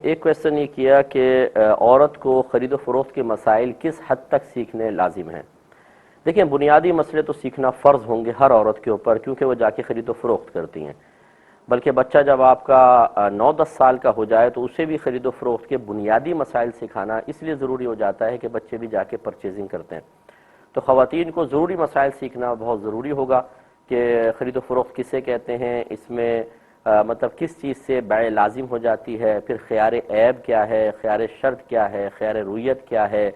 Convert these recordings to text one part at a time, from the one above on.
ایک کویسچن یہ کیا کہ عورت کو خرید و فروخت کے مسائل کس حد تک سیکھنے لازم ہیں۔ دیکھیں، بنیادی مسئلے تو سیکھنا فرض ہوں گے ہر عورت کے اوپر، کیونکہ وہ جا کے خرید و فروخت کرتی ہیں۔ بلکہ بچہ جب آپ کا 9-10 سال کا ہو جائے تو اسے بھی خرید و فروخت کے بنیادی مسائل سکھانا اس لیے ضروری ہو جاتا ہے کہ بچے بھی جا کے پرچیزنگ کرتے ہیں۔ تو خواتین کو ضروری مسائل سیکھنا بہت ضروری ہوگا کہ خرید و فروخت کسے کہتے ہیں، اس میں مطلب کس چیز سے بیع لازم ہو جاتی ہے، پھر خیار عیب کیا ہے، خیار شرط کیا ہے، خیار رویت کیا ہے۔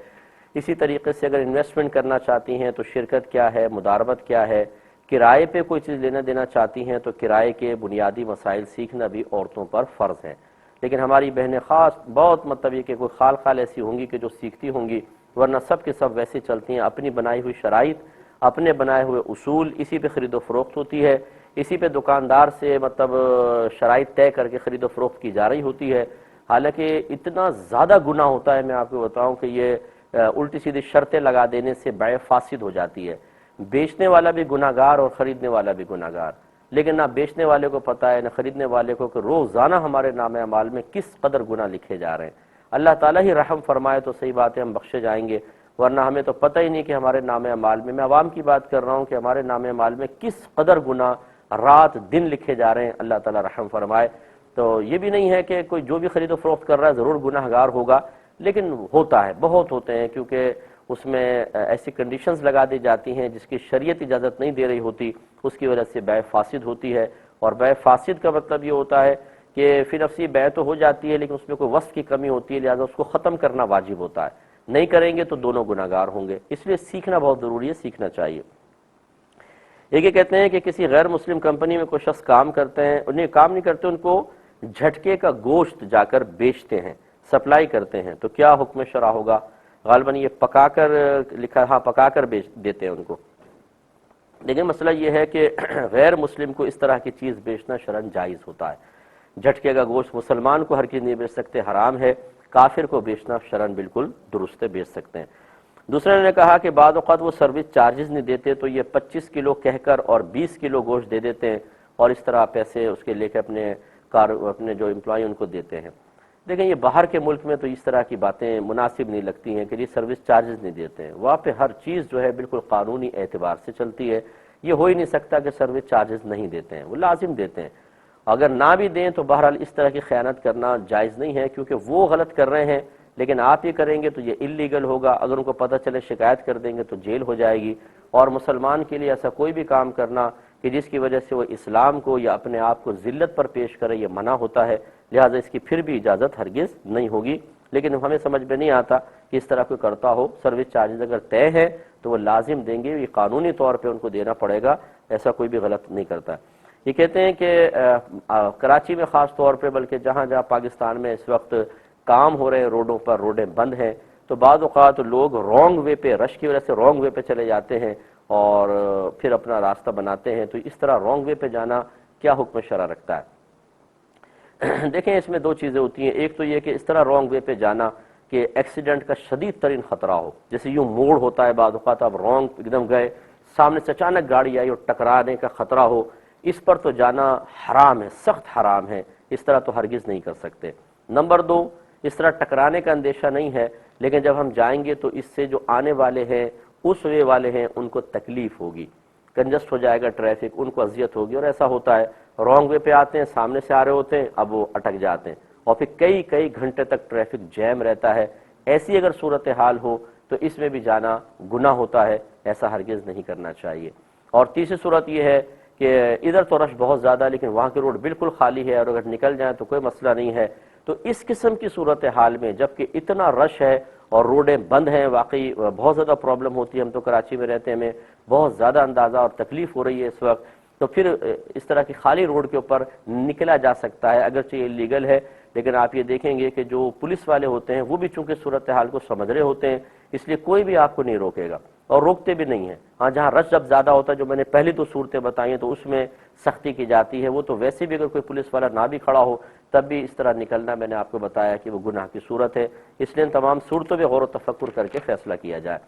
اسی طریقے سے اگر انویسٹمنٹ کرنا چاہتی ہیں تو شرکت کیا ہے، مداربت کیا ہے، کرائے پہ کوئی چیز لینا دینا چاہتی ہیں تو کرائے کے بنیادی مسائل سیکھنا بھی عورتوں پر فرض ہے۔ لیکن ہماری بہنیں خاص بہت مطلب یہ کہ کوئی خال ایسی ہوں گی کہ جو سیکھتی ہوں گی، ورنہ سب کے سب ویسے چلتی ہیں، اپنی بنائی ہوئی شرائط، اپنے بنائے ہوئے اصول، اسی پہ خرید و فروخت ہوتی ہے، اسی پہ دکاندار سے مطلب شرائط طے کر کے خرید و فروخت کی جا رہی ہوتی ہے۔ حالانکہ اتنا زیادہ گناہ ہوتا ہے، میں آپ کو بتاؤں کہ یہ الٹی سیدھی شرطیں لگا دینے سے بیع فاسد ہو جاتی ہے۔ بیچنے والا بھی گناہگار اور خریدنے والا بھی گناہگار، لیکن نہ بیچنے والے کو پتہ ہے نہ خریدنے والے کو کہ روزانہ ہمارے نامہ اعمال میں کس قدر گناہ لکھے جا رہے ہیں۔ اللہ تعالیٰ ہی رحم فرمائے تو صحیح بات ہے، ہم بخشے جائیں گے، ورنہ ہمیں تو پتہ ہی نہیں کہ ہمارے نامہ اعمال میں عوام کی بات کر رہا ہوں کہ ہمارے نامہ اعمال میں کس قدر گناہ رات دن لکھے جا رہے ہیں۔ اللہ تعالیٰ رحم فرمائے۔ تو یہ بھی نہیں ہے کہ کوئی جو بھی خرید و فروخت کر رہا ہے ضرور گناہگار ہوگا، لیکن ہوتا ہے، بہت ہوتے ہیں، کیونکہ اس میں ایسی کنڈیشنز لگا دی جاتی ہیں جس کی شریعت اجازت نہیں دے رہی ہوتی، اس کی وجہ سے بیع فاسد ہوتی ہے۔ اور بیع فاسد کا مطلب یہ ہوتا ہے کہ فی نفسی بیع تو ہو جاتی ہے لیکن اس میں کوئی وصف کی کمی ہوتی ہے، لہذا اس کو ختم کرنا واجب ہوتا ہے، نہیں کریں گے تو دونوں گناہگار ہوں گے۔ اس لیے سیکھنا بہت ضروری ہے، سیکھنا چاہیے۔ ایک یہ کہتے ہیں کہ کسی غیر مسلم کمپنی میں کوئی شخص کام کرتے ہیں، انہیں کام نہیں کرتے، ان کو جھٹکے کا گوشت جا کر بیچتے ہیں، سپلائی کرتے ہیں، تو کیا حکم شرع ہوگا؟ غالباً یہ پکا کر لکھا، ہاں پکا کر بیچ دیتے ہیں ان کو۔ لیکن مسئلہ یہ ہے کہ غیر مسلم کو اس طرح کی چیز بیچنا شرعاً جائز ہوتا ہے۔ جھٹکے کا گوشت مسلمان کو ہر چیز نہیں بیچ سکتے، حرام ہے، کافر کو بیچنا شرعاً بالکل درست ہے، بیچ سکتے ہیں۔ دوسرے نے کہا کہ بعض اوقات وہ سروس چارجز نہیں دیتے تو یہ 25 کلو کہہ کر اور 20 کلو گوشت دے دیتے ہیں اور اس طرح پیسے اس کے لے کے اپنے جو امپلائی ان کو دیتے ہیں۔ دیکھیں، یہ باہر کے ملک میں تو اس طرح کی باتیں مناسب نہیں لگتی ہیں کہ یہ سروس چارجز نہیں دیتے ہیں۔ وہاں پہ ہر چیز جو ہے بالکل قانونی اعتبار سے چلتی ہے، یہ ہو ہی نہیں سکتا کہ سروس چارجز نہیں دیتے ہیں، وہ لازم دیتے ہیں۔ اگر نہ بھی دیں تو بہرحال اس طرح کی خیانت کرنا جائز نہیں ہے، کیونکہ وہ غلط کر رہے ہیں لیکن آپ یہ کریں گے تو یہ اللیگل ہوگا، اگر ان کو پتہ چلے شکایت کر دیں گے تو جیل ہو جائے گی۔ اور مسلمان کے لیے ایسا کوئی بھی کام کرنا کہ جس کی وجہ سے وہ اسلام کو یا اپنے آپ کو ذلت پر پیش کرے، یہ منع ہوتا ہے، لہٰذا اس کی پھر بھی اجازت ہرگز نہیں ہوگی۔ لیکن ہمیں سمجھ میں نہیں آتا کہ اس طرح کوئی کرتا ہو۔ سروس چارجز اگر طے ہیں تو وہ لازم دیں گے، یہ قانونی طور پہ ان کو دینا پڑے گا، ایسا کوئی بھی غلط نہیں کرتا۔ یہ کہتے ہیں کہ کراچی میں خاص طور پہ، بلکہ جہاں جہاں پاکستان میں اس وقت کام ہو رہے ہیں روڈوں پر، روڈیں بند ہیں، تو بعض اوقات لوگ رانگ وے پہ، رش کی وجہ سے رانگ وے پہ چلے جاتے ہیں اور پھر اپنا راستہ بناتے ہیں۔ تو اس طرح رانگ وے پہ جانا کیا حکم شرع رکھتا ہے؟ دیکھیں، اس میں دو چیزیں ہوتی ہیں۔ ایک تو یہ کہ اس طرح رانگ وے پہ جانا کہ ایکسیڈنٹ کا شدید ترین خطرہ ہو، جیسے یوں موڑ ہوتا ہے بعض اوقات آپ رانگ ایک دم گئے، سامنے سے اچانک گاڑی آئی اور ٹکرانے کا خطرہ ہو، اس پر تو جانا حرام ہے، سخت حرام ہے، اس طرح تو ہرگز نہیں کر سکتے۔ نمبر دو، اس طرح ٹکرانے کا اندیشہ نہیں ہے، لیکن جب ہم جائیں گے تو اس سے جو آنے والے ہیں، اس وے والے ہیں، ان کو تکلیف ہوگی، کنجسٹ ہو جائے گا ٹریفک، ان کو اذیت ہوگی۔ اور ایسا ہوتا ہے، رانگ وے پہ آتے ہیں، سامنے سے آ رہے ہوتے ہیں، اب وہ اٹک جاتے ہیں اور پھر کئی گھنٹے تک ٹریفک جیم رہتا ہے۔ ایسی اگر صورتحال ہو تو اس میں بھی جانا گناہ ہوتا ہے، ایسا ہرگز نہیں کرنا چاہیے۔ اور تیسری صورت یہ ہے کہ ادھر تو رش بہت زیادہ لیکن وہاں کی روڈ بالکل خالی ہے اور اگر نکل جائیں تو کوئی مسئلہ نہیں ہے۔ تو اس قسم کی صورتحال میں جبکہ اتنا رش ہے اور روڈیں بند ہیں، واقعی بہت زیادہ پرابلم ہوتی ہے، ہم تو کراچی میں رہتے ہیں، ہمیں بہت زیادہ اندازہ اور تکلیف ہو رہی ہے اس وقت، تو پھر اس طرح کی خالی روڈ کے اوپر نکلا جا سکتا ہے، اگرچہ یہ لیگل ہے، لیکن آپ یہ دیکھیں گے کہ جو پولیس والے ہوتے ہیں وہ بھی چونکہ صورتحال کو سمجھ رہے ہوتے ہیں، اس لیے کوئی بھی آپ کو نہیں روکے گا اور روکتے بھی نہیں ہیں۔ ہاں، جہاں رش جب زیادہ ہوتا ہے، جو میں نے پہلی تو صورتیں بتائی ہیں، تو اس میں سختی کی جاتی ہے، وہ تو ویسے بھی اگر کوئی پولیس والا نہ بھی کھڑا ہو تب بھی اس طرح نکلنا، میں نے آپ کو بتایا کہ وہ گناہ کی صورت ہے، اس لیے ان تمام صورتوں پہ غور و تفکر کر کے فیصلہ کیا جائے۔